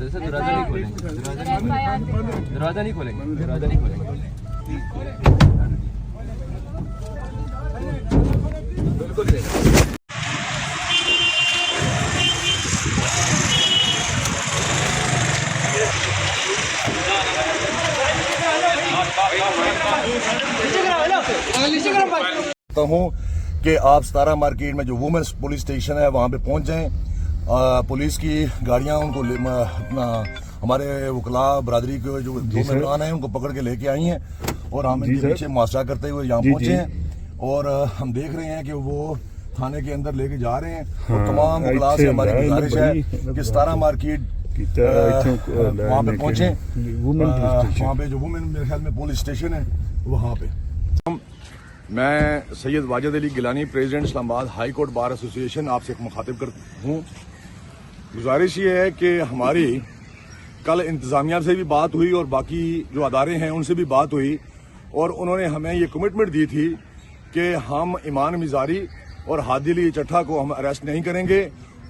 Sir दरवाजा नहीं खोलेंगे, दरवाजा नहीं खोलेंगे, दरवाजा नहीं खोलेंगे। बिल्कुल हूँ कि आप सतारा मार्केट में जो वुमेन्स पुलिस स्टेशन है वहाँ पे पहुँच जाएं। पुलिस की गाड़ियाँ उनको अपना हमारे वकला बरादरी के जो दो मेहमान हैं उनको पकड़ के लेके आई हैं और हम इनके पीछे मुआशरा करते हुए यहाँ पहुँचे हैं और हम देख रहे हैं कि वो थाने के अंदर लेके जा रहे हैं। और तमाम वकला से हमारी गुजारिश है कि सतारा मार्केट वहाँ पे पहुँचे, वहाँ पे जो वुमेन मेरे ख्याल में पुलिस स्टेशन है वहाँ पे। मैं Syed Wajid Ali Gilani, president Islamabad high court bar association, आपसे एक मुखातिब कर हूँ। गुजारिश ये है कि हमारी कल इंतज़ामिया से भी बात हुई और बाकी जो अदारे हैं उनसे भी बात हुई और उन्होंने हमें ये कमिटमेंट दी थी कि हम ईमान मिजारी और हादी अली चट्ठा को हम अरेस्ट नहीं करेंगे,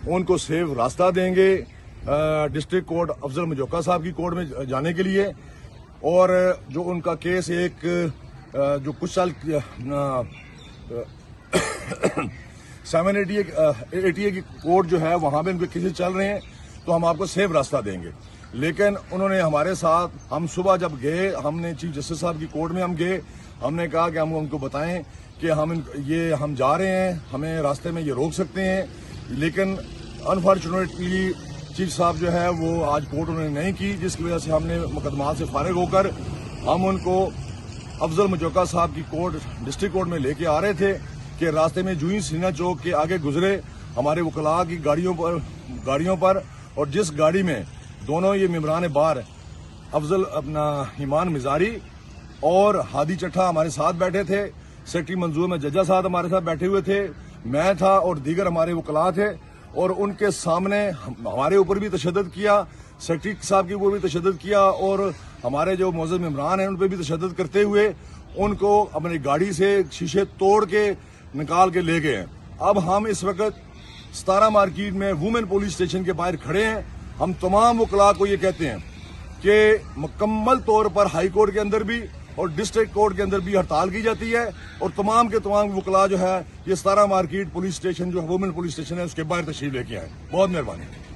उनको सेफ रास्ता देंगे डिस्ट्रिक्ट कोर्ट अफजल मजोका साहब की कोर्ट में जाने के लिए। और जो उनका केस एक जो कुछ साल 788 की कोर्ट जो है वहाँ पे उनके केसेस चल रहे हैं, तो हम आपको सेफ रास्ता देंगे। लेकिन उन्होंने हमारे साथ, हम सुबह जब गए, हमने चीफ जस्टिस साहब की कोर्ट में हम गए, हमने कहा कि हम उनको बताएं कि हम जा रहे हैं, हमें रास्ते में ये रोक सकते हैं। लेकिन अनफॉर्चुनेटली चीफ साहब जो है वो आज कोर्ट उन्होंने नहीं की, जिसकी वजह से हमने मुकदमा से फारिग होकर हम उनको अफजल मजोका साहब की कोर्ट डिस्ट्रिक्ट कोर्ट में लेके आ रहे थे कि रास्ते में जूही सीना चौक के आगे गुजरे हमारे वकला की गाड़ियों पर और जिस गाड़ी में दोनों ये मेम्बरान बार अफजल अपना ईमान मिजारी और हादी चट्ठा हमारे साथ बैठे थे, सेक्रेटरी मंजूर में जज्जा साहब हमारे साथ बैठे हुए थे, मैं था और दीगर हमारे वकला थे और उनके सामने हमारे ऊपर भी तशद्दुद किया, सेक्रेटरी साहब के ऊपर भी तशद्दुद किया और हमारे जो मौजूद मेम्बरान हैं उन पर भी तशद्दुद करते हुए उनको अपनी गाड़ी से शीशे तोड़ के निकाल के ले गए हैं। अब हम इस वक्त सतारा मार्केट में वुमेन पुलिस स्टेशन के बाहर खड़े हैं। हम तमाम वकला को ये कहते हैं कि मुकम्मल तौर पर हाई कोर्ट के अंदर भी और डिस्ट्रिक्ट कोर्ट के अंदर भी हड़ताल की जाती है और तमाम के तमाम वकला जो है ये सतारा मार्केट पुलिस स्टेशन जो वुमेन पुलिस स्टेशन है उसके बाहर तशरीफ लेके आए। बहुत मेहरबानी।